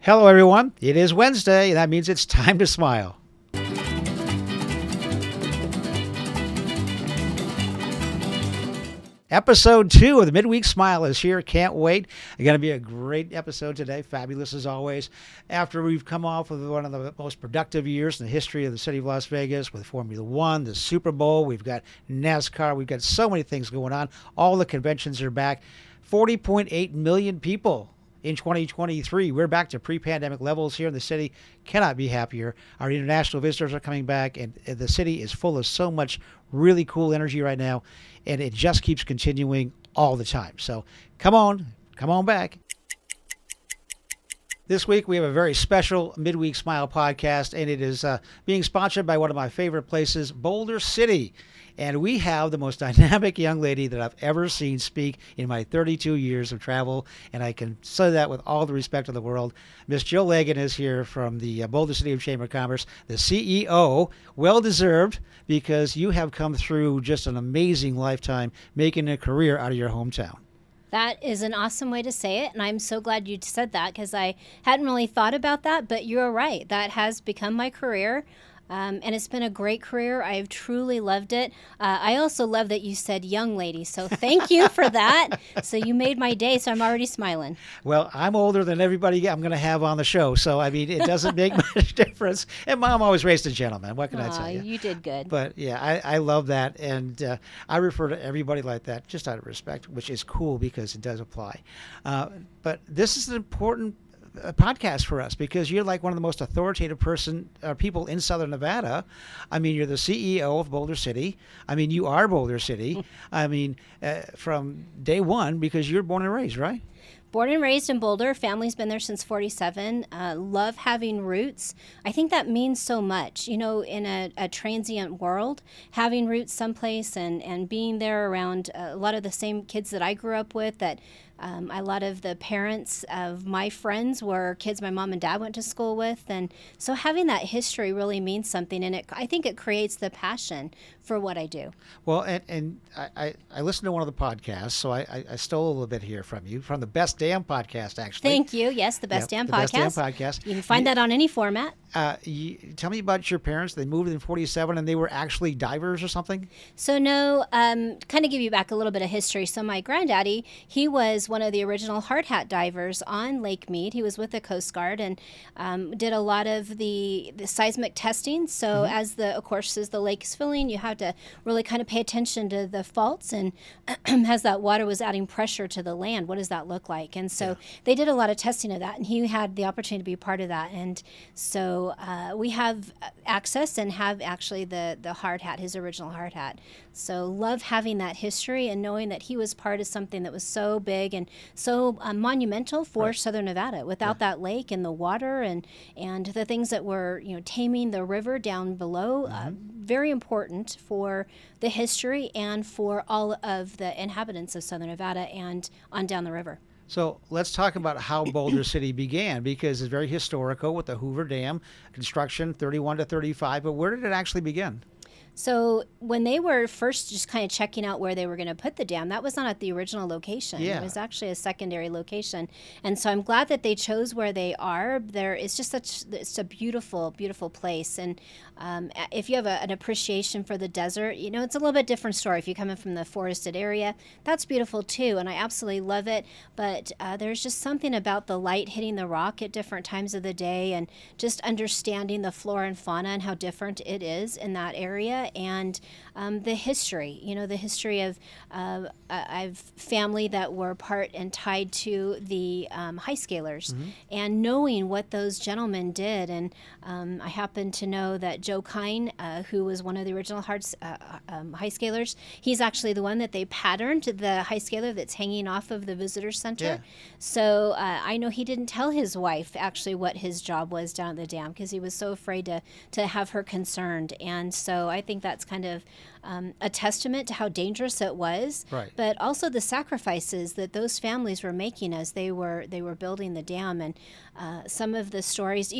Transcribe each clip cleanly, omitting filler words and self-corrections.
Hello, everyone. It is Wednesday, and that means it's time to smile. Episode 2 of the Midweek Smile is here. Can't wait. It's going to be a great episode today. Fabulous as always. After we've come off of one of the most productive years in the history of the city of Las Vegas with Formula One, the Super Bowl, we've got NASCAR, we've got so many things going on. All the conventions are back. 40.8 million people in 2023. We're back to pre-pandemic levels here in the city. Cannot be happier. Our international visitors are coming back, and the city is full of so much really cool energy right now, and it just keeps continuing all the time. So come on back. This week we have a very special Midweek Smile podcast, and it is being sponsored by one of my favorite places, Boulder City. And we have the most dynamic young lady that I've ever seen speak in my 32 years of travel, and I can say that with all the respect of the world. Miss Jill Lagan is here from the Boulder City Chamber of Commerce, the CEO. Well-deserved, because you have come through just an amazing lifetime, making a career out of your hometown. That is an awesome way to say it, and I'm so glad you said that because I hadn't really thought about that, but you're right. That has become my career. And it's been a great career. I've truly loved it. I also love that you said young lady, so thank you for that. So you made my day, so I'm already smiling. Well, I'm older than everybody I'm going to have on the show, so I mean, it doesn't make much difference. And Mom always raised a gentleman. What can I tell you? You did good. But yeah, I love that, and I refer to everybody like that just out of respect, which is cool because it does apply. But this is an important podcast for us because you're like one of the most authoritative people in Southern Nevada. I mean, you're the CEO of Boulder City. I mean, you are Boulder City. I mean, from day one, because you're born and raised, right? Born and raised in Boulder. Family's been there since 47. Love having roots. I think that means so much. You know, in a transient world, having roots someplace and being there around a lot of the same kids that I grew up with, that a lot of the parents of my friends were kids my mom and dad went to school with. And so having that history really means something. And I think it creates the passion for what I do. Well, and I listened to one of the podcasts, so I stole a little bit here from you, from the Best Damn podcast, actually. Thank you. Yes, the Best Damn podcast. Best Damn podcast. You can find that on any format. Tell me about your parents. They moved in 47 and they were actually divers or something? So no, kind of give you back a little bit of history. So my granddaddy, he was one of the original hard hat divers on Lake Mead. He was with the Coast Guard and did a lot of the seismic testing. So as of course, as the lake is filling, you have to really kind of pay attention to the faults and as that water was adding pressure to the land, what does that look like? And so they did a lot of testing of that, and he had the opportunity to be a part of that. And so we have access and have actually the hard hat, his original hard hat. So love having that history and knowing that he was part of something that was so big and so monumental for Southern Nevada. Without that lake and the water and the things that were, taming the river down below, very important for the history and for all of the inhabitants of Southern Nevada and on down the river. So let's talk about how Boulder City began, because it's very historical with the Hoover Dam construction, 31 to 35. But where did it actually begin? So when they were first just kind of checking out where they were going to put the dam, that was not at the original location. Yeah. It was actually a secondary location. And so I'm glad that they chose where they are. It's just it's a beautiful, beautiful place. And if you have an appreciation for the desert, it's a little bit different story. If you're coming from the forested area, that's beautiful too. And I absolutely love it. But there's just something about the light hitting the rock at different times of the day and just understanding the flora and fauna and how different it is in that area. And the history, the history of I've family that were part and tied to the high scalers, and knowing what those gentlemen did. And I happen to know that Joe Kine, who was one of the original high scalers, he's actually the one that they patterned the high scaler that's hanging off of the visitor center. Yeah. So I know he didn't tell his wife actually what his job was down at the dam because he was so afraid to have her concerned. And so I think that's kind of a testament to how dangerous it was, Right. but also the sacrifices that those families were making as they were building the dam. And some of the stories,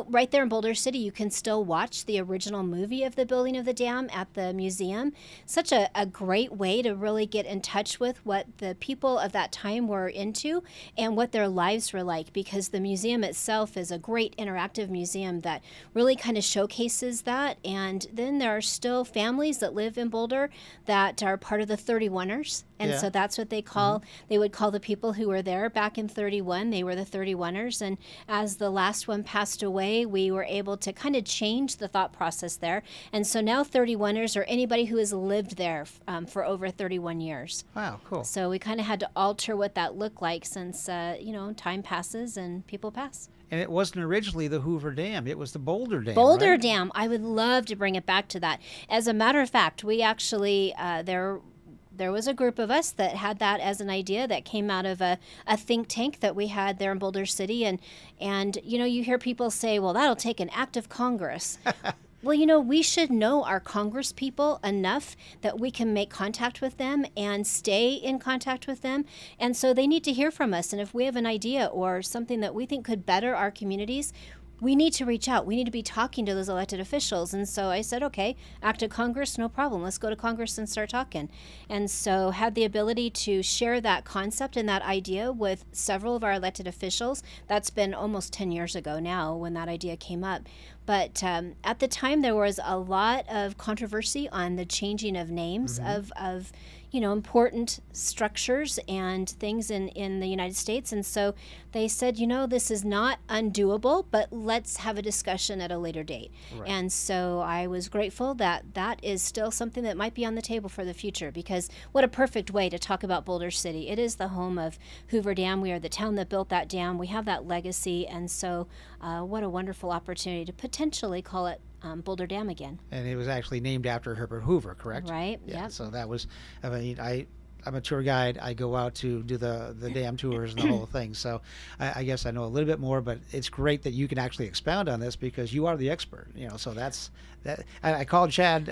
right there in Boulder City, you can still watch the original movie of the building of the dam at the museum. Such a great way to really get in touch with what the people of that time were into and what their lives were like, because the museum itself is a great interactive museum that really kind of showcases that. And then there are still families that live in Boulder that are part of the 31ers. And so that's what they call, they would call the people who were there back in 31. They were the 31ers. And as the last one passed away, we were able to kind of change the thought process there. And so now 31ers are anybody who has lived there for over 31 years. Wow, cool. So we kind of had to alter what that looked like since, time passes and people pass. And it wasn't originally the Hoover Dam. It was the Boulder Dam. Boulder right? Dam. I would love to bring it back to that. As a matter of fact, we actually, there was a group of us that had that as an idea that came out of a think tank that we had there in Boulder City. And you hear people say, well, that'll take an act of Congress. Well, we should know our Congress people enough that we can make contact with them and stay in contact with them. And so they need to hear from us. And if we have an idea or something that we think could better our communities, we need to reach out. We need to be talking to those elected officials. And so I said, okay, act of Congress, no problem. Let's go to Congress and start talking. And so had the ability to share that concept and that idea with several of our elected officials. That's been almost 10 years ago now when that idea came up. But at the time, there was a lot of controversy on the changing of names of important structures and things in the United States. And so they said, this is not undoable, but let's have a discussion at a later date. Right. And so I was grateful that that is still something that might be on the table for the future, because what a perfect way to talk about Boulder City. It is the home of Hoover Dam. We are the town that built that dam. We have that legacy. And so what a wonderful opportunity to potentially call it Boulder Dam again. And it was actually named after Herbert Hoover, correct? Right. Yeah. Yep. So that was, I'm a tour guide. I go out to do the dam tours and the whole thing. So I guess I know a little bit more, but it's great that you can actually expound on this because you are the expert. So that's that. I called Chad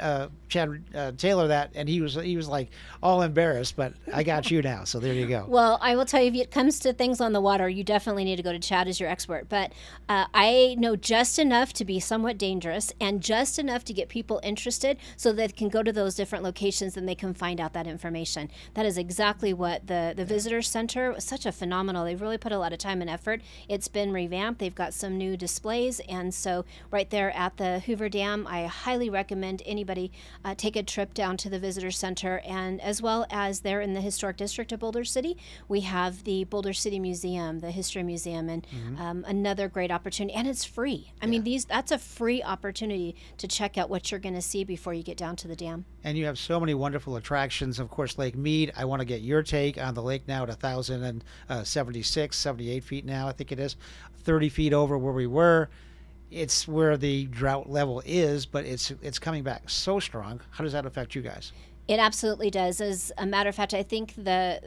Taylor that, and he was like all embarrassed, but I got you now. So there you go. Well, I will tell you, if it comes to things on the water, you definitely need to go to Chad as your expert. But I know just enough to be somewhat dangerous and just enough to get people interested so that they can go to those different locations and they can find out that information. That is exactly what the visitor center was. Such a phenomenal. They've really put a lot of time and effort. It's been revamped. They've got some new displays, and so right there at the Hoover Dam, I highly recommend anybody take a trip down to the visitor center. And as well as there in the historic district of Boulder City, we have the Boulder City Museum, the History Museum, and another great opportunity. And it's free. I mean, that's a free opportunity to check out what you're going to see before you get down to the dam. And you have so many wonderful attractions. Of course, Lake Mead. I want to get your take on the lake now at 1,076, 78 feet now, I think it is, 30 feet over where we were. It's where the drought level is, but it's coming back so strong. How does that affect you guys? It absolutely does. As a matter of fact, I think the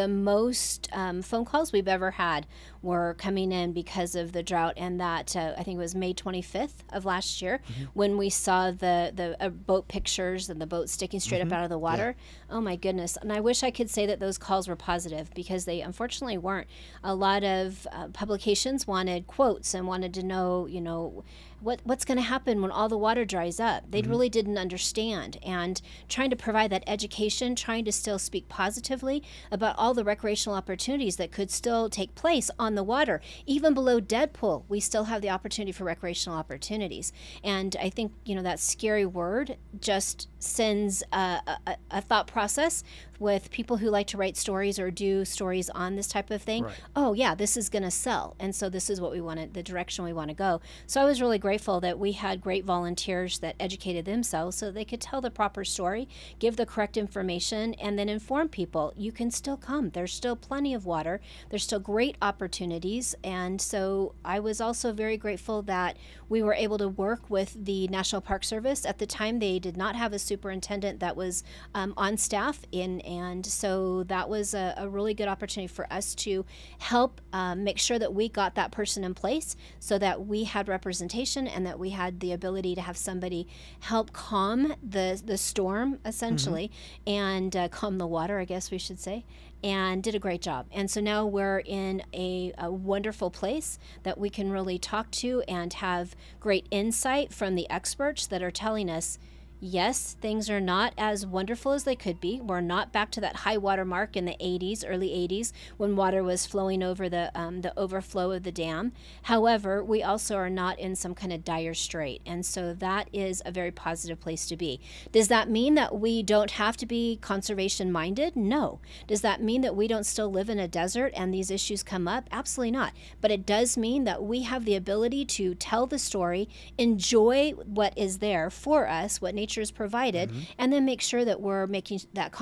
most phone calls we've ever had were coming in because of the drought, and that I think it was May 25th of last year when we saw the boat pictures and the boat sticking straight up out of the water. Yeah. Oh my goodness. And I wish I could say that those calls were positive, because they unfortunately weren't. A lot of publications wanted quotes and wanted to know, what's going to happen when all the water dries up. They really didn't understand, and trying to provide that education, trying to still speak positively about all the recreational opportunities that could still take place on the water. Even below Deadpool, we still have the opportunity for recreational opportunities. And I think, that scary word just sends a thought process with people who like to write stories or do stories on this type of thing. Right. Oh yeah, this is going to sell. And so this is what we want, the direction we want to go. So I was really grateful that we had great volunteers that educated themselves so they could tell the proper story, give the correct information, and then inform people. You can still come. There's still plenty of water. There's still great opportunities. And so I was also very grateful that we were able to work with the National Park Service. At the time, they did not have a superintendent that was on staff in And so that was a really good opportunity for us to help make sure that we got that person in place so that we had representation and that we had the ability to have somebody help calm the storm, essentially, and calm the water, I guess we should say, and did a great job. And so now we're in a wonderful place that we can really talk to and have great insight from the experts that are telling us, yes, things are not as wonderful as they could be. We're not back to that high water mark in the 80s, early 80s, when water was flowing over the overflow of the dam. However, we also are not in some kind of dire strait. And so that is a very positive place to be. Does that mean that we don't have to be conservation minded? No. Does that mean that we don't still live in a desert and these issues come up? Absolutely not. But it does mean that we have the ability to tell the story, enjoy what is there for us, what nature is provided, and then make sure that we're making that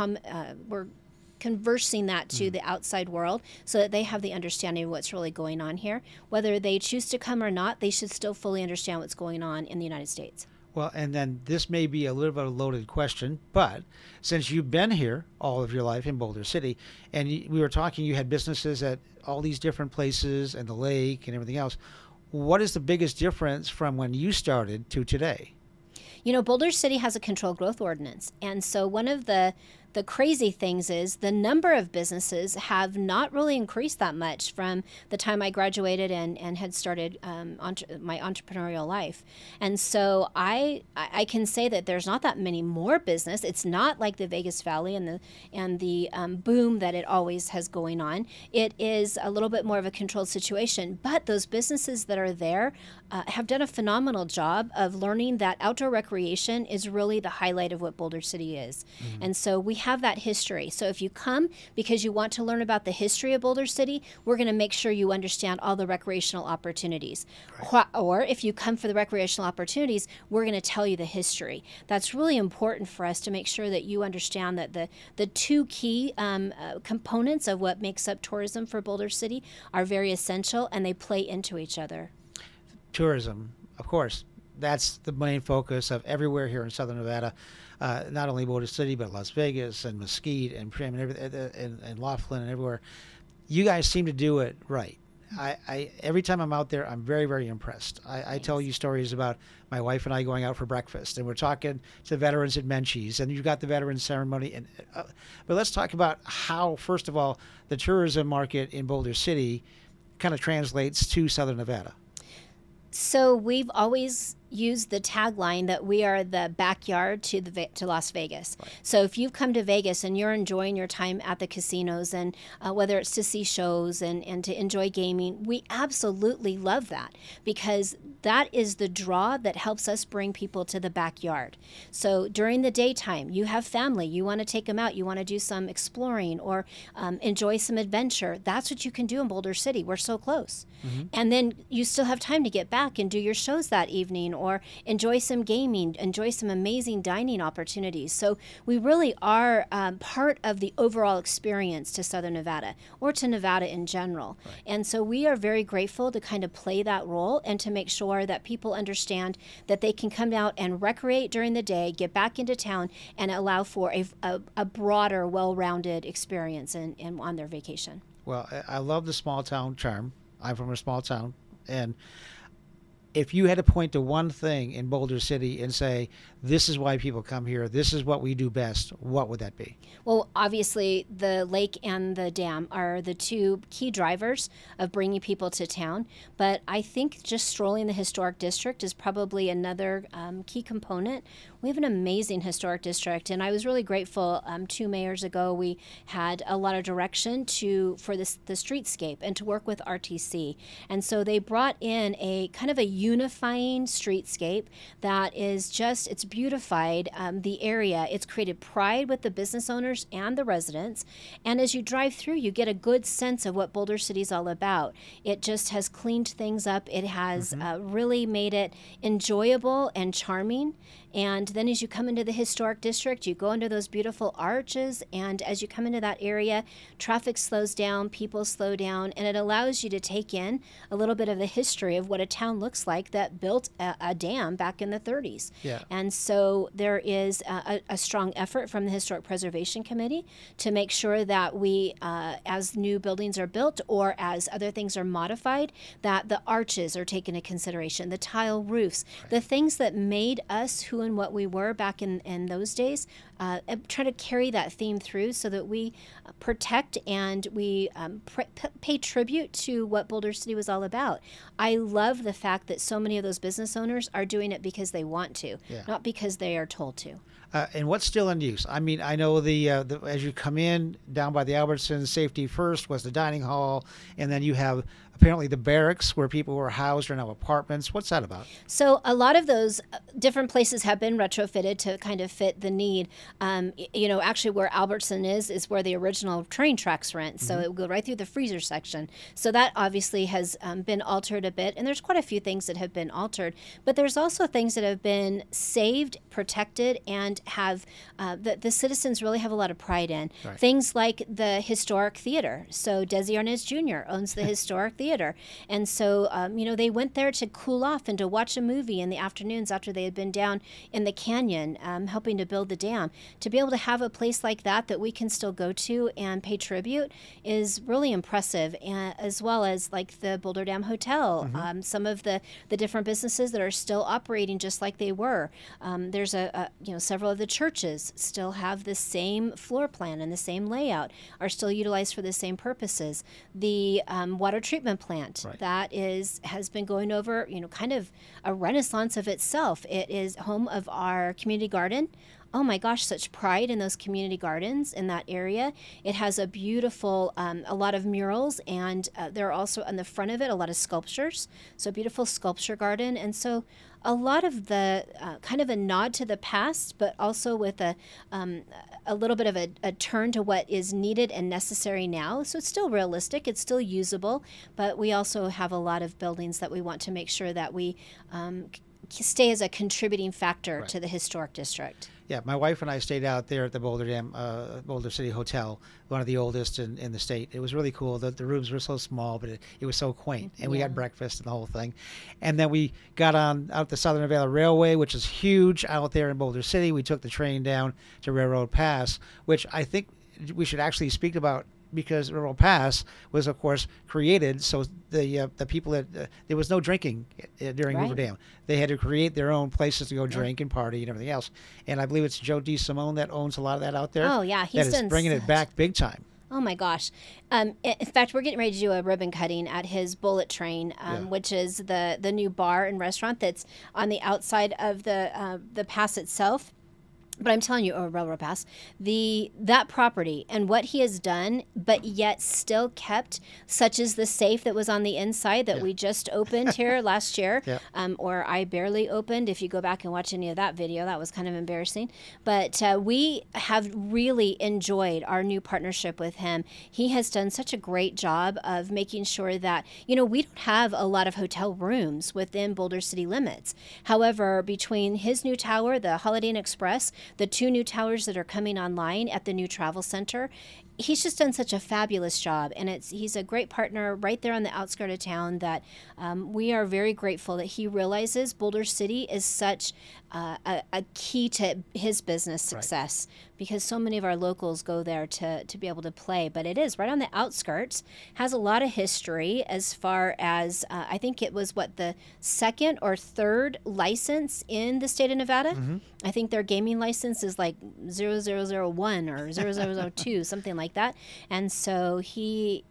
we're conversing that to the outside world so that they have the understanding of what's really going on here. Whether they choose to come or not, they should still fully understand what's going on in the United States. Well, and then this may be a little bit of a loaded question, but since you've been here all of your life in Boulder City, and we were talking, you had businesses at all these different places and the lake and everything else, what is the biggest difference from when you started to today? You know, Boulder City has a controlled growth ordinance. And so one of the crazy things is the number of businesses have not really increased that much from the time I graduated and had started my entrepreneurial life. And so I can say that there's not that many more business. It's not like the Vegas Valley and the boom that it always has going on. It is a little bit more of a controlled situation. But those businesses that are there have done a phenomenal job of learning that outdoor recreation is really the highlight of what Boulder City is. And so we have that history. So if you come because you want to learn about the history of Boulder City, we're going to make sure you understand all the recreational opportunities. Right. Or if you come for the recreational opportunities, we're going to tell you the history. That's really important for us to make sure that you understand that the two key components of what makes up tourism for Boulder City are very essential and they play into each other. Tourism, of course, that's the main focus of everywhere here in Southern Nevada. Not only Boulder City, but Las Vegas and Mesquite and Prim and Laughlin and everywhere. You guys seem to do it right. I every time I'm out there, I'm very, very impressed. I tell you stories about my wife and I going out for breakfast, and we're talking to veterans at Menchie's, and you've got the veterans ceremony. And but let's talk about how, first of all, the tourism market in Boulder City kind of translates to Southern Nevada. So we've always used the tagline that we are the backyard to Las Vegas. Right. So if you've come to Vegas and you're enjoying your time at the casinos and whether it's to see shows and to enjoy gaming, we absolutely love that because that is the draw that helps us bring people to the backyard. So during the daytime, you have family, you want to take them out, you want to do some exploring or enjoy some adventure. That's what you can do in Boulder City. We're so close. And then you still have time to get back and do your shows that evening or enjoy some gaming, enjoy some amazing dining opportunities. So we really are part of the overall experience to Southern Nevada or to Nevada in general. Right. And so we are very grateful to kind of play that role and to make sure that people understand that they can come out and recreate during the day, get back into town, and allow for a broader, well-rounded experience on their vacation. Well, I love the small town charm. I'm from a small town, and if you had to point to one thing in Boulder City and say, this is why people come here, this is what we do best, what would that be? Well, obviously, the lake and the dam are the two key drivers of bringing people to town. But I think just strolling the historic district is probably another key component. We have an amazing historic district, and I was really grateful 2 mayors ago we had a lot of direction for the streetscape and to work with RTC. And so they brought in a kind of a unifying streetscape that is just, it's beautified the area. It's created pride with the business owners and the residents. And as you drive through, you get a good sense of what Boulder City is all about. It just has cleaned things up. It has really made it enjoyable and charming. And then as you come into the historic district, you go into those beautiful arches, and as you come into that area, traffic slows down, people slow down, and it allows you to take in a little bit of the history of what a town looks like like that built a dam back in the 30s. Yeah. And so there is a strong effort from the Historic Preservation Committee to make sure that we, as new buildings are built or as other things are modified, that the arches are taken into consideration, the tile roofs, the things that made us who and what we were back in those days, try to carry that theme through so that we protect and we pay tribute to what Boulder City was all about. I love the fact that so many of those business owners are doing it because they want to, not because they are told to. And what's still in use? I mean, I know the as you come in down by the Albertsons, safety first was the dining hall, and then you have apparently the barracks where people were housed are now apartments. What's that about? So a lot of those different places have been retrofitted to kind of fit the need. Actually where Albertson is where the original train tracks went. So it will go right through the freezer section. So that obviously has been altered a bit. And there's quite a few things that have been altered. But there's also things that have been saved, protected, and have the citizens really have a lot of pride in. Right. Things like the Historic Theater. So Desi Arnaz Jr. owns the Historic Theater. And so, they went there to cool off and to watch a movie in the afternoons after they had been down in the canyon helping to build the dam. To be able to have a place like that we can still go to and pay tribute is really impressive, as well as like the Boulder Dam Hotel, some of the different businesses that are still operating just like they were. There's several of the churches still have the same floor plan and the same layout, are still utilized for the same purposes. The water treatment plant that has been going over, kind of a renaissance of itself. It is home of our community garden. Oh my gosh, such pride in those community gardens in that area. It has a beautiful, a lot of murals, and there are also on the front of it a lot of sculptures. So a beautiful sculpture garden. And so a lot of the kind of a nod to the past, but also with a little bit of a turn to what is needed and necessary now. So it's still realistic, it's still usable, but we also have a lot of buildings that we want to make sure that we stay as a contributing factor to the historic district. Yeah, my wife and I stayed out there at the Boulder Dam, Boulder City Hotel, one of the oldest in the state. It was really cool. The rooms were so small, but it was so quaint. And we got breakfast and the whole thing. And then we got out the Southern Nevada Railway, which is huge out there in Boulder City. We took the train down to Railroad Pass, which I think we should actually speak about, because Railroad Pass was, of course, created so the people that there was no drinking during Hoover Dam. They had to create their own places to go drink and party and everything else. And I believe it's Joe DeSimone that owns a lot of that out there. Oh yeah, he's that is bringing it back big time. Oh my gosh! In fact, we're getting ready to do a ribbon cutting at his Bullet Train, which is the new bar and restaurant that's on the outside of the pass itself. But I'm telling you, Railroad Pass, that property and what he has done, but yet still kept, such as the safe that was on the inside that we just opened here last year, or I barely opened. If you go back and watch any of that video, that was kind of embarrassing. But we have really enjoyed our new partnership with him. He has done such a great job of making sure that, we don't have a lot of hotel rooms within Boulder City limits. However, between his new tower, the Holiday Inn Express, the 2 new towers that are coming online at the new travel center, he's just done such a fabulous job, and he's a great partner right there on the outskirts of town that we are very grateful that he realizes Boulder City is such a key to his business success, because so many of our locals go there to be able to play. But it is right on the outskirts, has a lot of history as far as I think it was the 2nd or 3rd license in the state of Nevada. I think their gaming license is like 0001 or 0002, something like that. And so he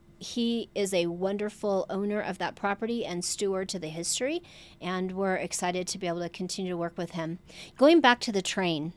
is a wonderful owner of that property and steward to the history, and we're excited to be able to continue to work with him. Going back to the train.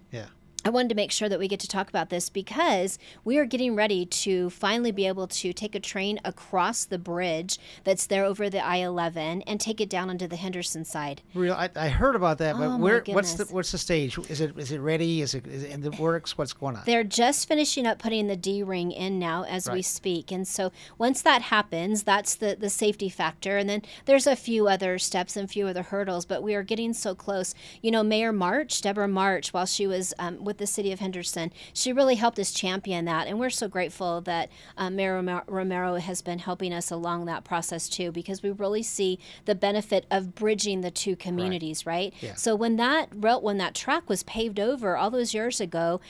I wanted to make sure that we get to talk about this because we are getting ready to finally be able to take a train across the bridge that's there over the I-11 and take it down onto the Henderson side. I heard about that, but Oh, what's the stage? Is it ready? Is it in the works? What's going on? They're just finishing up putting the D-ring in now as we speak. And so once that happens, that's the safety factor. And then there's a few other steps and a few other hurdles, but we are getting so close. Mayor March, Deborah March, while she was with with the city of Henderson. She really helped us champion that, and we're so grateful that Mayor Romero has been helping us along that process too, because we really see the benefit of bridging the two communities, right? Yeah. So when that track was paved over all those years ago,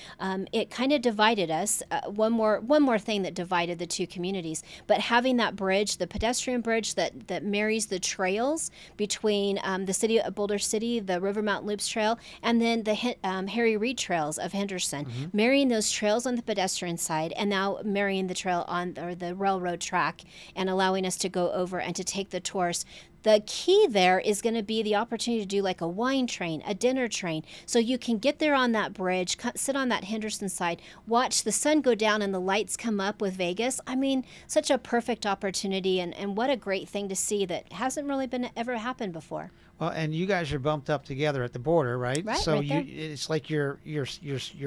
it kind of divided us. One more thing that divided the two communities, but having that bridge, the pedestrian bridge that marries the trails between the city of Boulder City, the River Mountain Loops Trail, and then the Harry Reid Trails of Henderson, marrying those trails on the pedestrian side, and now marrying the trail on the railroad track, and allowing us to go over and to take the tours. The key there is going to be the opportunity to do like a wine train, a dinner train, so you can get there on that bridge, sit on that Henderson side, watch the sun go down and the lights come up with Vegas. I mean, such a perfect opportunity, and what a great thing to see that hasn't really been ever happened before. Well, and you guys are bumped up together at the border, right? Right, so right there. It's like your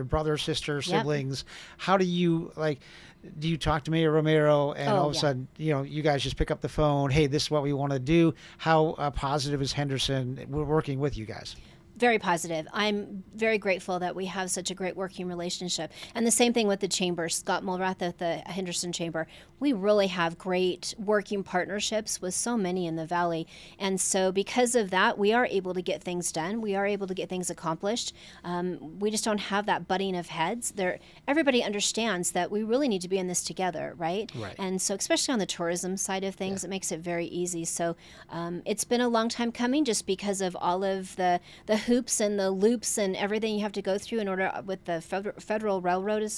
brother, sister, siblings. How do you do you talk to Mayor Romero and all of a sudden, you guys just pick up the phone, hey, this is what we want to do? How positive is Henderson working with you guys? Very positive. I'm very grateful that we have such a great working relationship. And the same thing with the chamber. Scott Mulrath at the Henderson Chamber. We really have great working partnerships with so many in the Valley. And so because of that, we are able to get things done. We are able to get things accomplished. We just don't have that butting of heads. Everybody understands that we really need to be in this together, right? And so especially on the tourism side of things, it makes it very easy. So it's been a long time coming, just because of all of the hoops and the loops and everything you have to go through in order with the Federal Railroad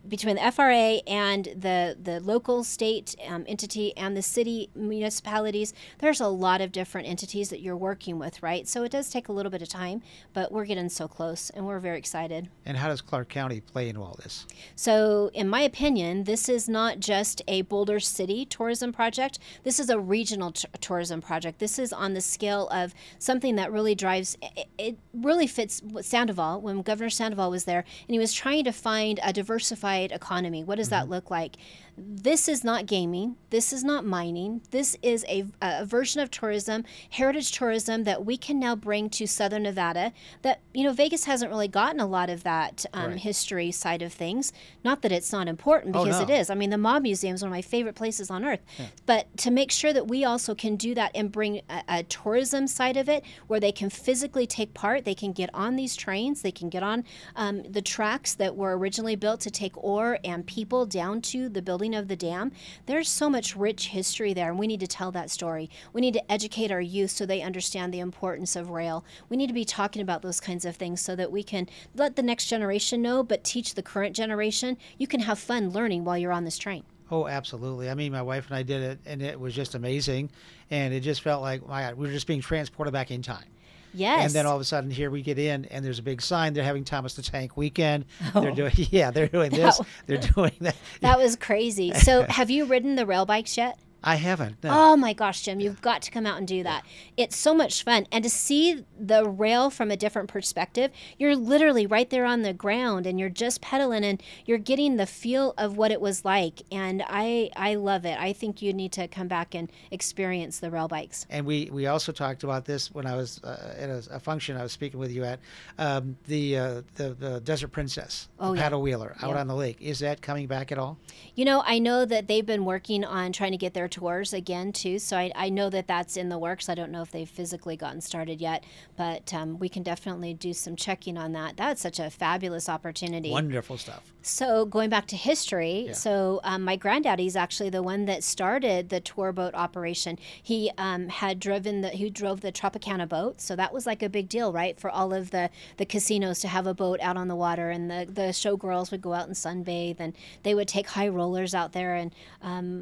between the FRA and the local state entity and the city municipalities. There's a lot of different entities that you're working with, right? So it does take a little bit of time, but we're getting so close, and we're very excited. And how does Clark County play into all this? So in my opinion, this is not just a Boulder City tourism project. This is a regional tourism project. This is on the scale of something that really drives, it really fits Sandoval, when Governor Sandoval was there, and he was trying to find a diversified economy. What does that look like? This is not gaming. This is not mining. This is a version of tourism, heritage tourism, that we can now bring to Southern Nevada. That, Vegas hasn't really gotten a lot of that history side of things. Not that it's not important, because it is. I mean, the Mob Museum is one of my favorite places on earth. But to make sure that we also can do that and bring a tourism side of it, where they can physically take part, they can get on these trains, they can get on the tracks that were originally built to take ore and people down to the building of the dam. There's so much rich history there, and we need to tell that story. We need to educate our youth so they understand the importance of rail. We need to be talking about those kinds of things so that we can let the next generation know, but teach the current generation. You can have fun learning while you're on this train. Oh, absolutely. I mean, my wife and I did it, and it was just amazing, and it just felt like, my God, we were just being transported back in time. Yes. And then all of a sudden, here we get in, and there's a big sign. They're having Thomas the Tank Weekend. They're doing this. They're doing that. That was crazy. So have you ridden the rail bikes yet? I haven't. No. Oh my gosh, Jim, you've got to come out and do that. It's so much fun. And to see the rail from a different perspective, you're literally right there on the ground, and you're just pedaling, and you're getting the feel of what it was like. And I love it. I think you need to come back and experience the rail bikes. And we also talked about this when I was at a function I was speaking with you at, the Desert Princess, paddle wheeler out on the lake. Is that coming back at all? I know that they've been working on trying to get their tours again too, so I know that that's in the works. I don't know if they've physically gotten started yet, but we can definitely do some checking on that. That's such a fabulous opportunity. Wonderful stuff. So going back to history, so my granddaddy's actually the one that started the tour boat operation. He drove the Tropicana boat, so that was like a big deal, right, for all of the casinos to have a boat out on the water, and the showgirls would go out and sunbathe, and they would take high rollers out there, and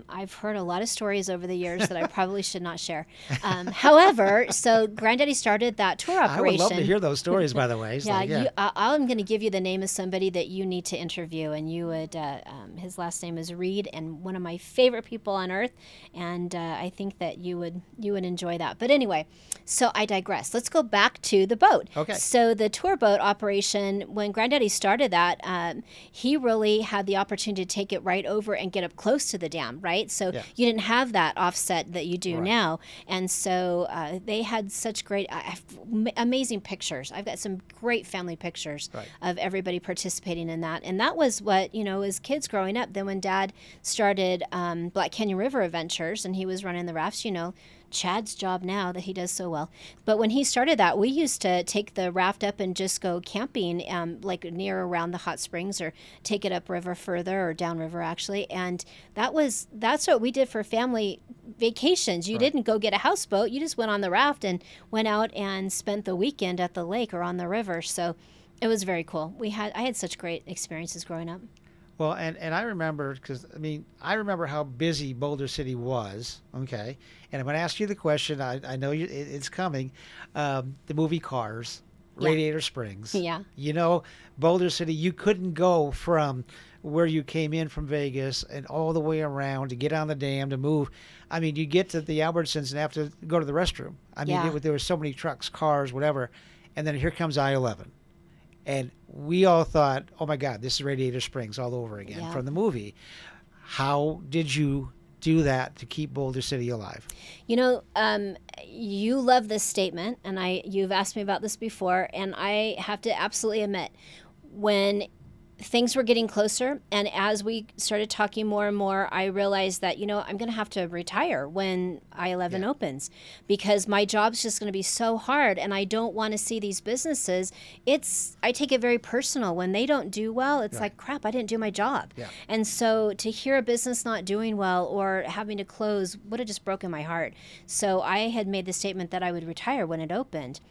I've heard a lot of stories over the years that I probably should not share. However, so Granddaddy started that tour operation. I would love to hear those stories, by the way. I'm going to give you the name of somebody that you need to interview, and you would. His last name is Reed, and one of my favorite people on earth, and I think that you would enjoy that. But anyway, so I digress. Let's go back to the boat. Okay. So the tour boat operation, when Granddaddy started that, he really had the opportunity to take it right over and get up close to the dam, right? So you didn't have that offset that you do now. And so they had such great, amazing pictures. I've got some great family pictures of everybody participating in that. And that was what, as kids growing up, then when Dad started Black Canyon River Adventures and he was running the rafts, Chad's job now that he does so well. But when he started that, we used to take the raft up and just go camping, like near around the hot springs, or take it upriver further, or downriver actually. And that's what we did for family vacations. You didn't go get a houseboat. You just went on the raft and went out and spent the weekend at the lake or on the river. So it was very cool. I had such great experiences growing up. Well, and I remember, because, I remember how busy Boulder City was, okay? And I'm going to ask you the question. I know it's coming. The movie Cars, Radiator Springs. Yeah. Boulder City, you couldn't go from where you came in from Vegas and all the way around to get on the dam to move. You get to the Albertsons and have to go to the restroom. There were so many trucks, cars, whatever. And then here comes I-11. And we all thought, oh, my God, this is Radiator Springs all over again from the movie. How did you do that to keep Boulder City alive? You love this statement, and you've asked me about this before, and I have to absolutely admit, when things were getting closer, and as we started talking more and more, I realized that, I'm going to have to retire when I-11 opens, because my job's just going to be so hard, and I don't want to see these businesses. I take it very personal. When they don't do well, it's like, crap, I didn't do my job. Yeah. And so to hear a business not doing well or having to close would have just broken my heart. So I had made the statement that I would retire when it opened.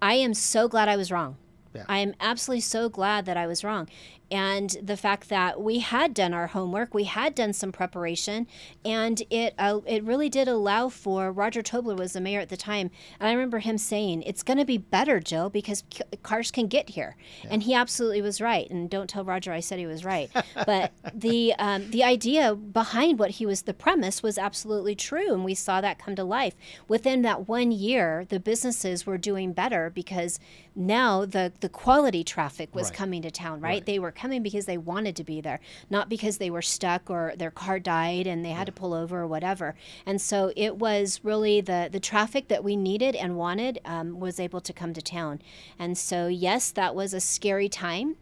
I am so glad I was wrong. Yeah. I am absolutely so glad that I was wrong. And the fact that we had done our homework, we had done some preparation, and it really did allow for, Roger Tobler was the mayor at the time, and I remember him saying, it's going to be better, Jill, because cars can get here. Yeah. And he absolutely was right. And don't tell Roger I said he was right. But the idea behind the premise was absolutely true, and we saw that come to life. Within that 1 year, the businesses were doing better because now the quality traffic was coming to town, right? They were coming because they wanted to be there, not because they were stuck or their car died and they had to pull over or whatever. And so it was really the traffic that we needed and wanted was able to come to town. And so, yes, that was a scary time.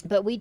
But we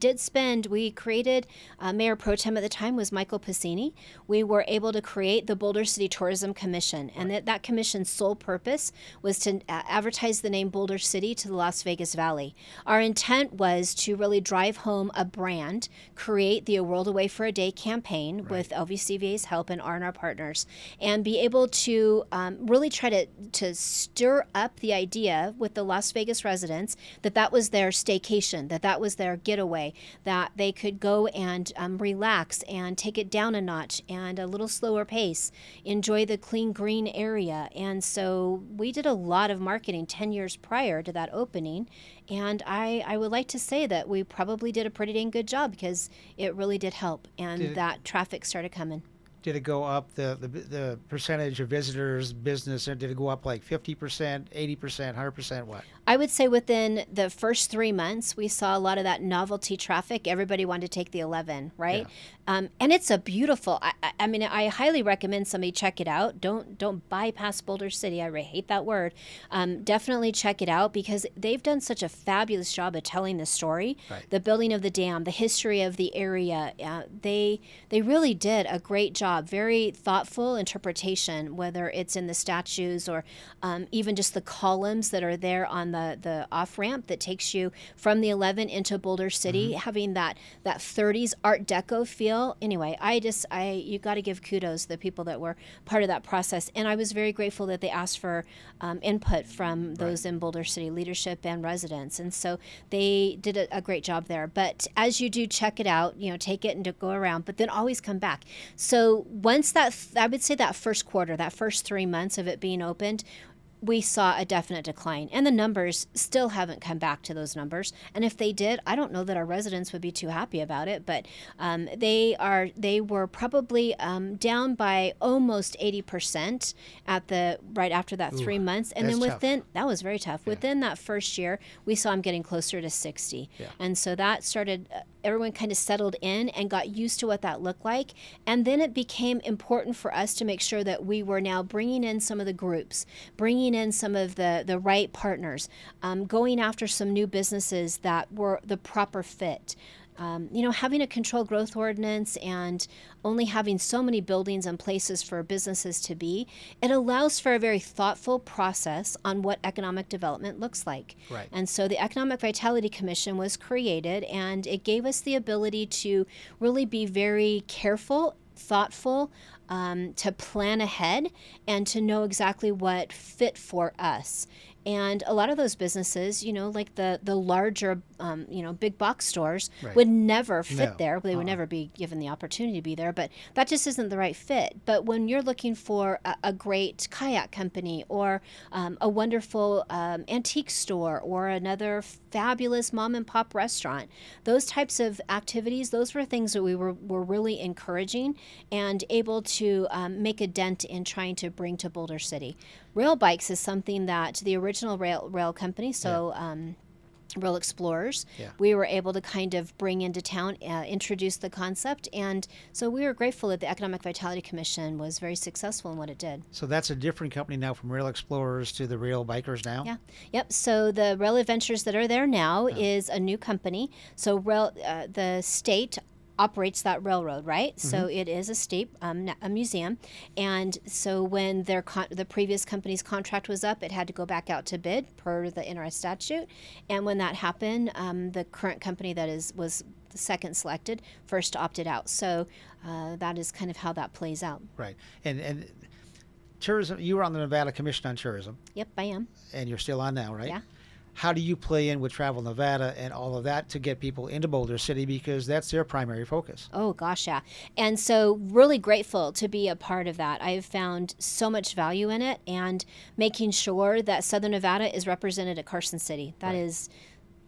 created, Mayor Pro Tem at the time was Michael Piscini. We were able to create the Boulder City Tourism Commission. And that commission's sole purpose was to advertise the name Boulder City to the Las Vegas Valley. Our intent was to really drive home a brand, create the A World Away for a Day campaign with LVCVA's help and R&R partners, and be able to really try to stir up the idea with the Las Vegas residents that was their staycation, that was their getaway, that they could go and relax and take it down a notch and a little slower pace, enjoy the clean green area. And so we did a lot of marketing 10 years prior to that opening. And I would like to say that we probably did a pretty dang good job, because it really did help. And that traffic started coming. Did it go up, the percentage of visitors, business, or did it go up like 50%, 80%, 100%, what? I would say within the first 3 months, we saw a lot of that novelty traffic. Everybody wanted to take the 11, right? Yeah. And it's a beautiful, I highly recommend somebody check it out. Don't bypass Boulder City. I hate that word. Definitely check it out, because they've done such a fabulous job of telling the story, the building of the dam, the history of the area. They really did a great job. Very thoughtful interpretation, whether it's in the statues or even just the columns that are there on the off-ramp that takes you from the 11 into Boulder City, having that 30s Art Deco feel. Anyway, you got to give kudos to the people that were part of that process. And I was very grateful that they asked for input from those in Boulder City leadership and residents. And so they did a great job there. But as you do check it out, take it and go around, but then always come back. So once I would say that first quarter, that first 3 months of it being opened, we saw a definite decline, and the numbers still haven't come back to those numbers. And if they did, I don't know that our residents would be too happy about it, but they were probably down by almost 80% right after that 3 months. And then that was very tough. Yeah. Within that first year, we saw them getting closer to 60. Yeah. And so that started everyone kind of settled in and got used to what that looked like. And then it became important for us to make sure that we were now bringing in some of the groups, bringing in some of the right partners, going after some new businesses that were the proper fit. Having a controlled growth ordinance and only having so many buildings and places for businesses to be, it allows for a very thoughtful process on what economic development looks like. Right. And so the Economic Vitality Commission was created, and it gave us the ability to really be very careful, thoughtful, to plan ahead and to know exactly what fit for us. And a lot of those businesses, like the larger, big box stores would never fit there. They would never be given the opportunity to be there. But that just isn't the right fit. But when you're looking for a great kayak company or a wonderful antique store or another fabulous mom and pop restaurant, those types of activities, those were things that we were really encouraging and able to make a dent in trying to bring to Boulder City. Rail bikes is something that the original rail company, Rail Explorers, we were able to kind of bring into town, introduce the concept, and so we were grateful that the Economic Vitality Commission was very successful in what it did. So that's a different company now from Rail Explorers to the Rail Bikers now? Yeah. Yep. So the Rail Adventures that are there now is a new company. So the state operates that railroad, right? Mm-hmm. So it is a state, a museum. And so when the previous company's contract was up, it had to go back out to bid per the NRS statute. And when that happened, the current company that was the second selected first opted out. So that is kind of how that plays out. Right. And tourism, you were on the Nevada Commission on Tourism. Yep, I am. And you're still on now, right? Yeah. How do you play in with Travel Nevada and all of that to get people into Boulder City, because that's their primary focus? Oh, gosh, yeah. And so really grateful to be a part of that. I've found so much value in it, and making sure that Southern Nevada is represented at Carson City. That is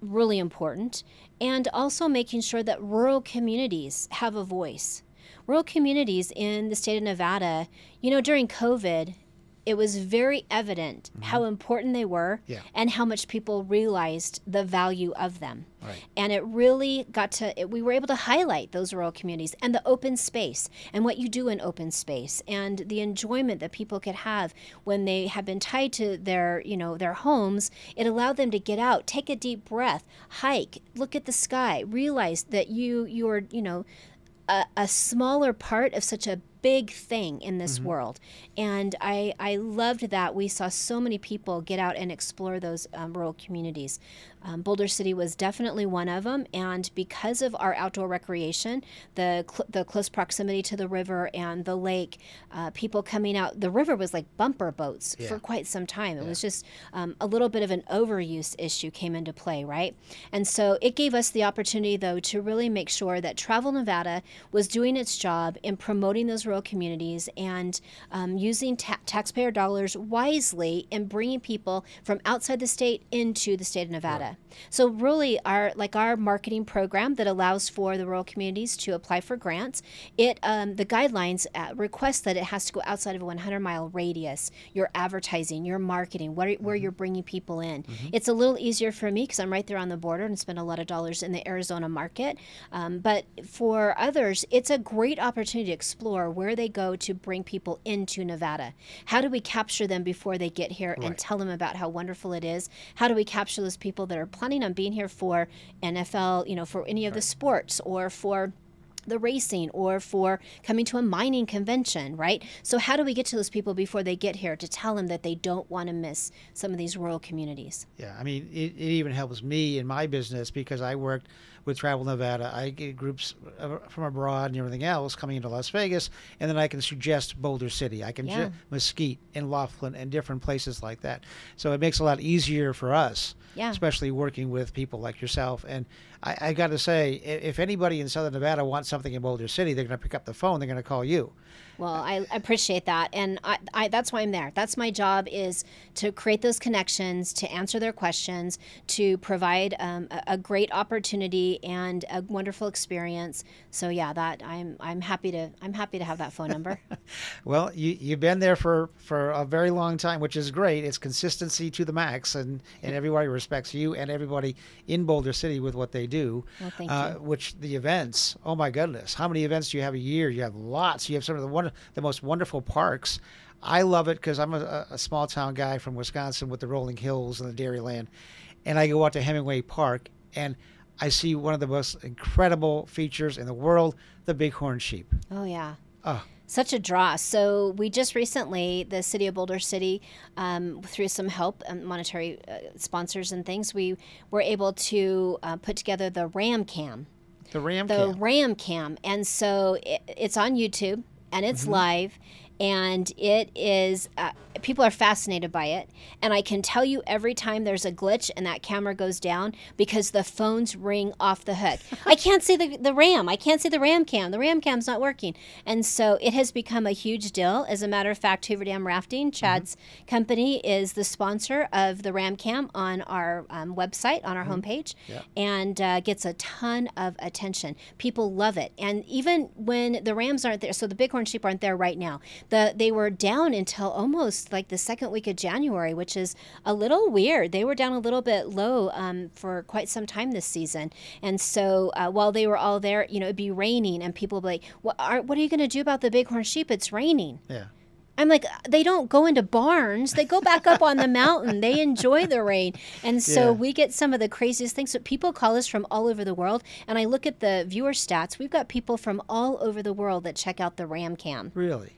really important. And also making sure that rural communities have a voice. Rural communities in the state of Nevada, during COVID, it was very evident how important they were and how much people realized the value of them. Right. And it really we were able to highlight those rural communities and the open space and what you do in open space and the enjoyment that people could have when they have been tied to their homes. It allowed them to get out, take a deep breath, hike, look at the sky, realize that you're a smaller part of such a big thing in this world. And I loved that we saw so many people get out and explore those rural communities. Boulder City was definitely one of them, and because of our outdoor recreation, the close proximity to the river and the lake, people coming out, the river was like bumper boats for quite some time. It was just a little bit of an overuse issue came into play, right? And so it gave us the opportunity, though, to really make sure that Travel Nevada was doing its job in promoting those rural communities and using taxpayer dollars wisely in bringing people from outside the state into the state of Nevada. So really our marketing program that allows for the rural communities to apply for grants, the guidelines request that it has to go outside of a 100-mile radius, your advertising, your marketing, where you're bringing people in. It's a little easier for me because I'm right there on the border and spend a lot of dollars in the Arizona market. But for others, it's a great opportunity to explore where they go to bring people into Nevada. How do we capture them before they get here and tell them about how wonderful it is? How do we capture those people that are planning on being here for NFL, for any of the sports or for the racing or for coming to a mining convention, right? So how do we get to those people before they get here to tell them that they don't want to miss some of these rural communities? Yeah, I mean, it even helps me in my business because I worked with Travel Nevada. I get groups from abroad and everything else coming into Las Vegas, and then I can suggest Boulder City. I can Mesquite and Laughlin and different places like that. So it makes it a lot easier for us, especially working with people like yourself. And I got to say, if anybody in Southern Nevada wants something in Boulder City, they're going to pick up the phone. They're going to call you. Well, I appreciate that. And that's why I'm there. That's my job, is to create those connections, to answer their questions, to provide a great opportunity and a wonderful experience. So yeah, that I'm happy to have that phone number. Well, you've been there for a very long time, which is great. It's consistency to the max, and everybody respects you and everybody in Boulder City with what they do. Well, thank you. Which the events, oh my goodness, how many events do you have a year? You have lots. You have some of the most wonderful parks. I love it because I'm a small town guy from Wisconsin with the rolling hills and the dairyland, and I go out to Hemingway Park and I see one of the most incredible features in the world, the bighorn sheep. Oh yeah. Oh. Such a draw. So we just recently, the city of Boulder City, through some help and monetary sponsors and things, we were able to put together the Ram Cam. The Ram The Cam. Ram Cam. And so it's on YouTube and it's live. And it is, people are fascinated by it. And I can tell you every time there's a glitch and that camera goes down because the phones ring off the hook. I can't see the RAM. I can't see the Ram Cam. The Ram Cam's not working. And so it has become a huge deal. As a matter of fact, Hoover Dam Rafting, Chad's company, is the sponsor of the Ram Cam on our website, on our homepage, and gets a ton of attention. People love it. And even when the rams aren't there, so the bighorn sheep aren't there right now, they were down until almost like the second week of January, which is a little weird. They were down a little bit low for quite some time this season. And so while they were all there, it'd be raining and people would be like, what are you going to do about the bighorn sheep? It's raining. Yeah. I'm like, they don't go into barns. They go back up on the mountain. They enjoy the rain. And so we get some of the craziest things. So people call us from all over the world. And I look at the viewer stats. We've got people from all over the world that check out the Ram Cam. Really?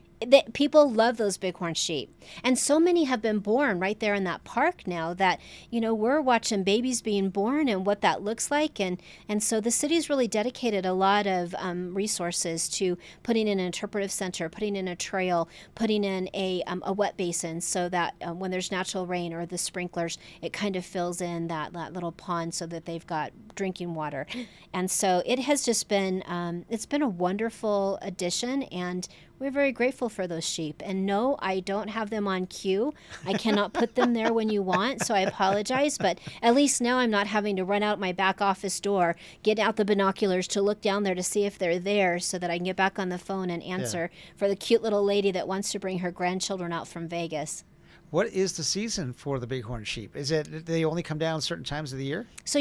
People love those bighorn sheep. And so many have been born right there in that park now that, we're watching babies being born and what that looks like. And so the city's really dedicated a lot of resources to putting in an interpretive center, putting in a trail, putting in a wet basin so that when there's natural rain or the sprinklers, it kind of fills in that little pond so that they've got drinking water. And so it has just been, it's been a wonderful addition, and we're very grateful for those sheep. And no, I don't have them on cue. I cannot put them there when you want, so I apologize. But at least now I'm not having to run out my back office door, get out the binoculars to look down there to see if they're there so that I can get back on the phone and answer for the cute little lady that wants to bring her grandchildren out from Vegas. What is the season for the bighorn sheep? Is it they only come down certain times of the year? So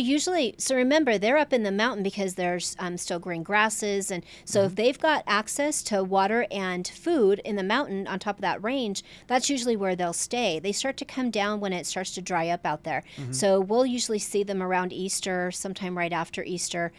remember, they're up in the mountain because there's still green grasses. And so if they've got access to water and food in the mountain on top of that range, that's usually where they'll stay. They start to come down when it starts to dry up out there. So we'll usually see them around Easter, sometime right after Easter.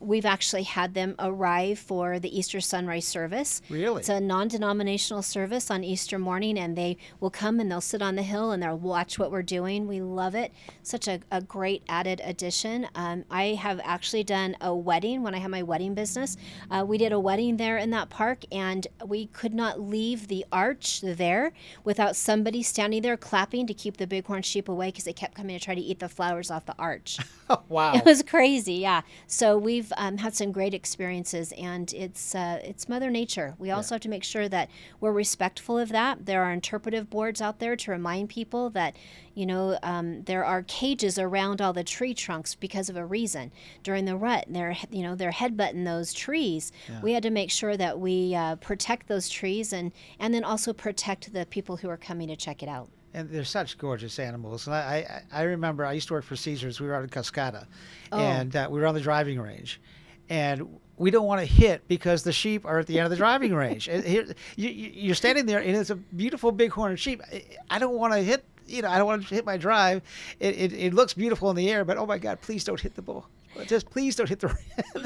We've actually had them arrive for the Easter sunrise service. Really? It's a non-denominational service on Easter morning, and they will come and they'll sit on the hill and they'll watch what we're doing. We love it. Such a great added addition. I have actually done a wedding when I had my wedding business. We did a wedding there in that park, and we could not leave the arch there without somebody standing there clapping to keep the bighorn sheep away because they kept coming to try to eat the flowers off the arch. Oh, wow. It was crazy, yeah. So we've had some great experiences, and it's Mother Nature. We also have to make sure that we're respectful of that. There are interpretive boards out there to remind people that, there are cages around all the tree trunks because of a reason. During the rut, they're headbutting those trees. Yeah. We had to make sure that we protect those trees and then also protect the people who are coming to check it out. And they're such gorgeous animals. And I remember I used to work for Caesars. We were out in Cascada, and we were on the driving range. And we don't want to hit because the sheep are at the end of the driving range. You're standing there, and it's a beautiful bighorn sheep. I don't want to hit, I don't want to hit my drive. It looks beautiful in the air, but oh my God, please don't hit the bull. Just please don't hit the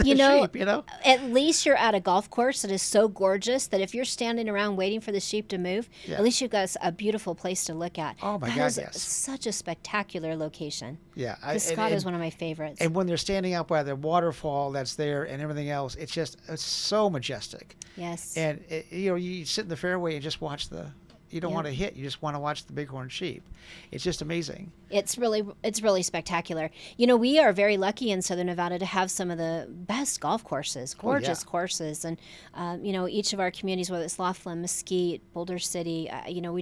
sheep, At least you're at a golf course that is so gorgeous that if you're standing around waiting for the sheep to move, at least you've got a beautiful place to look at. Oh, my God, yes. That is such a spectacular location. Yeah. Cascada is one of my favorites. And when they're standing out by the waterfall that's there and everything else, it's so majestic. Yes. And, you sit in the fairway and just watch the You don't want to hit. You just want to watch the bighorn sheep. It's just amazing. It's really spectacular. You know, we are very lucky in Southern Nevada to have some of the best golf courses, gorgeous courses. And, you know, each of our communities, whether it's Laughlin, Mesquite, Boulder City, you know,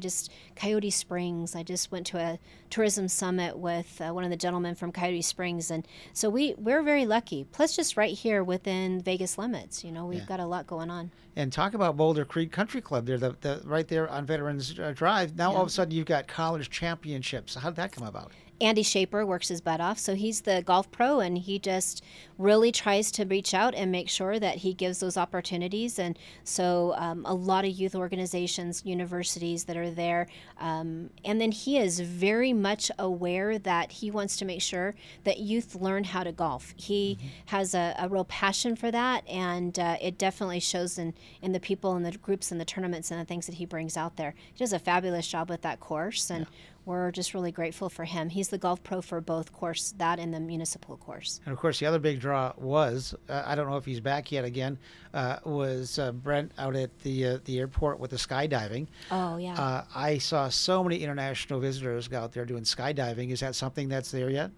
Coyote Springs. I just went to a tourism summit with one of the gentlemen from Coyote Springs. And so we're very lucky. Plus just right here within Vegas limits, you know, we've got a lot going on. And talk about Boulder Creek Country Club there, the right there on Veterans Drive. Now all of a sudden you've got college championships. How did that come about? Andy Shaper works his butt off, so he's the golf pro, and he just really tries to reach out and make sure that he gives those opportunities. And so a lot of youth organizations, universities that are there, and then he is very much aware that he wants to make sure that youth learn how to golf. He has a real passion for that, and it definitely shows in the people and the groups and the tournaments and the things that he brings out there. He does a fabulous job with that course, and we're just really grateful for him. He's the golf pro for both course, that and the municipal course. And of course, the other big draw was, I don't know if he's back yet again, was Brent out at the airport with the skydiving. Oh, yeah. I saw so many international visitors out there doing skydiving. Is that something that's there yet?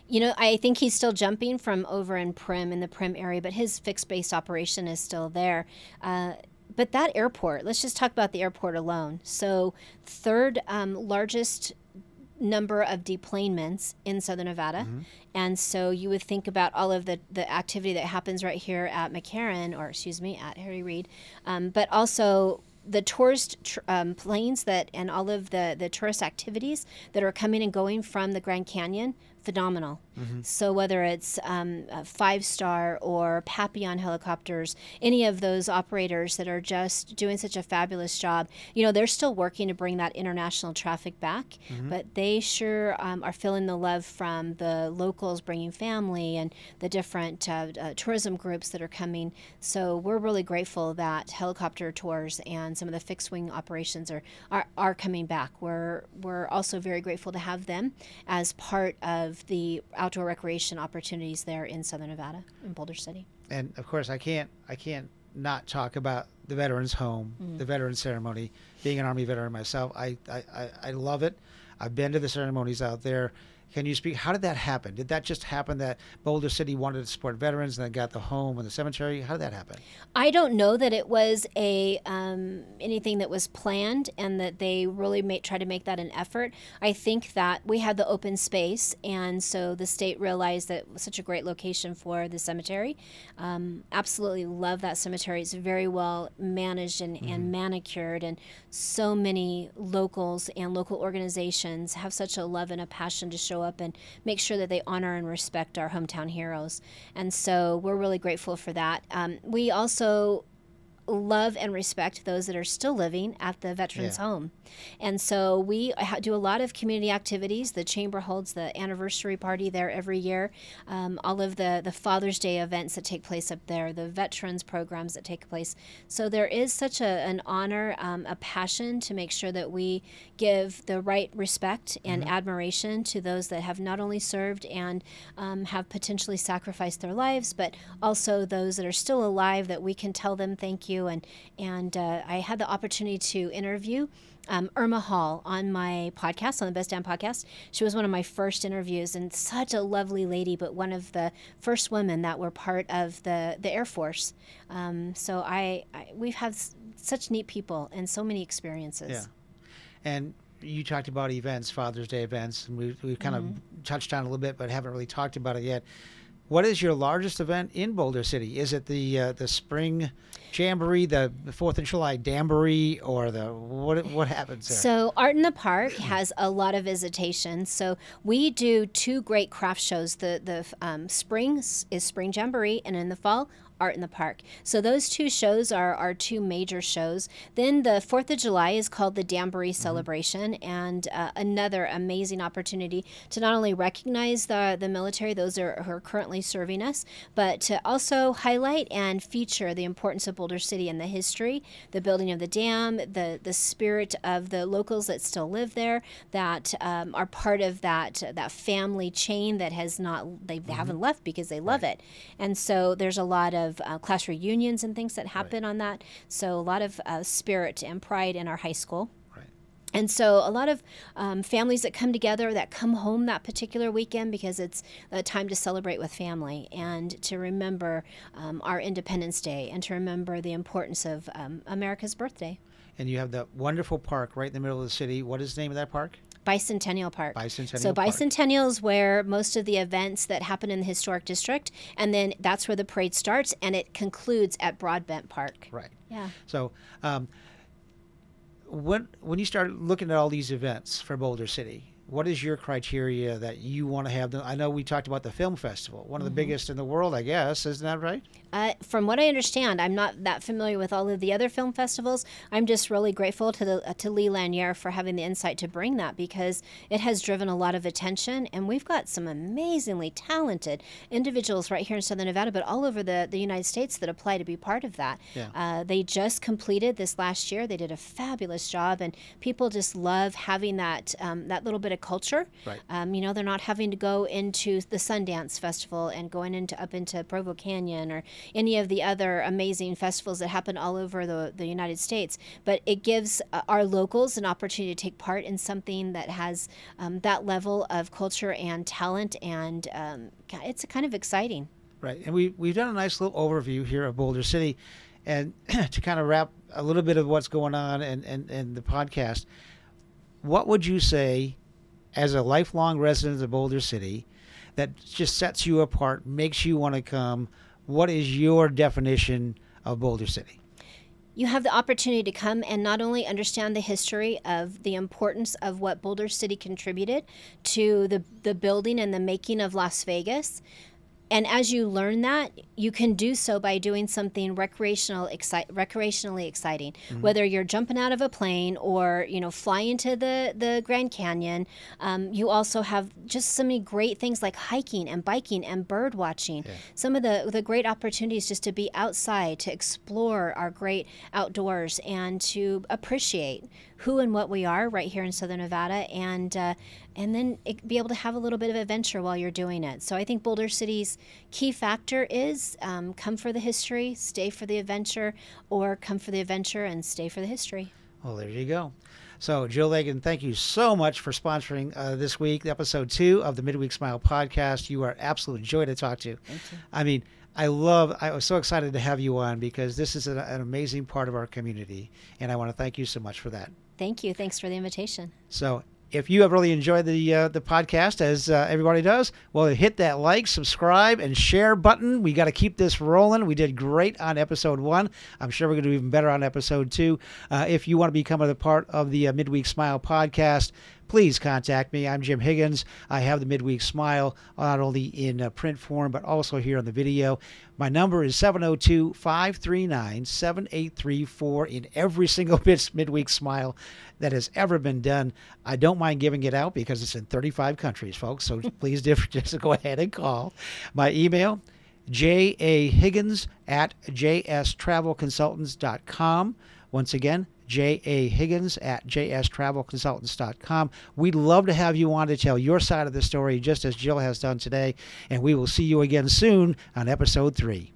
You know, I think he's still jumping from over in the Prim area, but his fixed base operation is still there. But that airport, let's just talk about the airport alone. So third largest number of deplanements in Southern Nevada. And so you would think about all of the activity that happens right here at McCarran, or excuse me, at Harry Reid, but also the tourist planes and all of the tourist activities that are coming and going from the Grand Canyon, phenomenal. So whether it's a 5-star or Papillon helicopters, any of those operators that are just doing such a fabulous job, you know, they're still working to bring that international traffic back, but they sure are feeling the love from the locals bringing family and the different tourism groups that are coming. So we're really grateful that helicopter tours and some of the fixed wing operations are coming back. We're also very grateful to have them as part of the outdoor recreation opportunities there in Southern Nevada, in Boulder City. And of course, I can't not talk about the Veterans Home, the Veterans Ceremony. Being an Army veteran myself, I love it. I've been to the ceremonies out there. Can you speak? How did that happen? Did that just happen that Boulder City wanted to support veterans and then got the home and the cemetery? How did that happen? I don't know that it was anything that was planned and that they really try to make that an effort. I think that we had the open space, and so the state realized that it was such a great location for the cemetery. Absolutely love that cemetery. It's very well managed and manicured, and so many locals and local organizations have such a love and a passion to show up and make sure that they honor and respect our hometown heroes. And so we're really grateful for that. We also love and respect those that are still living at the Veterans Home. And so we do a lot of community activities. The Chamber holds the anniversary party there every year. All of the Father's Day events that take place up there, the veterans programs that take place. So there is such an honor, a passion to make sure that we give the right respect and admiration to those that have not only served and have potentially sacrificed their lives, but also those that are still alive, that we can tell them thank you. And I had the opportunity to interview Irma Hall on my podcast, on the Best Damn podcast. She was one of my first interviews, and such a lovely lady, but one of the first women that were part of the Air Force. So we've had such neat people and so many experiences. Yeah. And you talked about events, Father's Day events, and we've kind of touched on it a little bit, but haven't really talked about it yet. What is your largest event in Boulder City? Is it the spring jamboree, the 4th of July damboree, or what happens there? So Art in the Park has a lot of visitation. So we do 2 great craft shows. The spring is Spring Jamboree, and in the fall, Art in the Park. So those 2 shows are our 2 major shows. Then the 4th of July is called the Damboree Celebration, and another amazing opportunity to not only recognize the military, those who are currently serving us, but to also highlight and feature the importance of Boulder City and the history, the building of the dam, the spirit of the locals that still live there, that are part of that family chain that they haven't left because they love it. And so there's a lot of class reunions and things that happen on that. So a lot of spirit and pride in our high school. Right. And so a lot of families that come together, that come home that particular weekend because it's a time to celebrate with family and to remember our Independence Day and to remember the importance of America's birthday. And you have the wonderful park right in the middle of the city. What is the name of that park? Bicentennial Park. Bicentennial Park. Bicentennial is where most of the events that happen in the historic district, and then that's where the parade starts, and it concludes at Broadbent Park. Right. Yeah. So when you start looking at all these events for Boulder City, what is your criteria that you want to have? I know we talked about the film festival, one of the biggest in the world, I guess. Isn't that right? From what I understand, I'm not that familiar with all of the other film festivals. I'm just really grateful to Lee Lanier for having the insight to bring that, because it has driven a lot of attention, and we've got some amazingly talented individuals right here in Southern Nevada, but all over the United States that apply to be part of that. Yeah. They just completed this last year. They did a fabulous job, and people just love having that little bit of culture. Right. They're not having to go into the Sundance Festival and going up into Provo Canyon or any of the other amazing festivals that happen all over the United States. But it gives our locals an opportunity to take part in something that has that level of culture and talent, and it's kind of exciting. Right. And we've done a nice little overview here of Boulder City. And to kind of wrap a little bit of what's going on and the podcast, what would you say as a lifelong resident of Boulder City that just sets you apart, makes you want to come? What is your definition of Boulder City? You have the opportunity to come and not only understand the history of the importance of what Boulder City contributed to the building and the making of Las Vegas. And as you learn that, you can do so by doing something recreationally exciting. Mm-hmm. Whether you're jumping out of a plane or flying to the Grand Canyon, you also have just so many great things like hiking and biking and bird watching. Yeah. Some of the great opportunities just to be outside, to explore our great outdoors, and to appreciate who and what we are right here in Southern Nevada, and then be able to have a little bit of adventure while you're doing it. So I think Boulder City's key factor is come for the history, stay for the adventure, or come for the adventure and stay for the history. Well, there you go. So, Jill Lagan, thank you so much for sponsoring this week, episode 2 of the Midweek Smile podcast. You are absolute joy to talk to. Thank you. I mean, I was so excited to have you on, because this is an amazing part of our community, and I want to thank you so much for that. Thank you. Thanks for the invitation. So if you have really enjoyed the podcast, as everybody does, well, hit that like, subscribe, and share button. We got to keep this rolling. We did great on episode 1. I'm sure we're going to do even better on episode 2. If you want to become a part of the Midweek Smile podcast, please contact me. I'm Jim Higgins. I have the Midweek Smile not only in print form, but also here on the video. My number is 702-539-7834 in every single Midweek Smile that has ever been done. I don't mind giving it out because it's in 35 countries, folks. So please just go ahead and call. My email, jahiggins@jstravelconsultants.com. Once again, jahiggins@jstravelconsultants.com. We'd love to have you on to tell your side of the story, just as Jill has done today. And we will see you again soon on episode 3.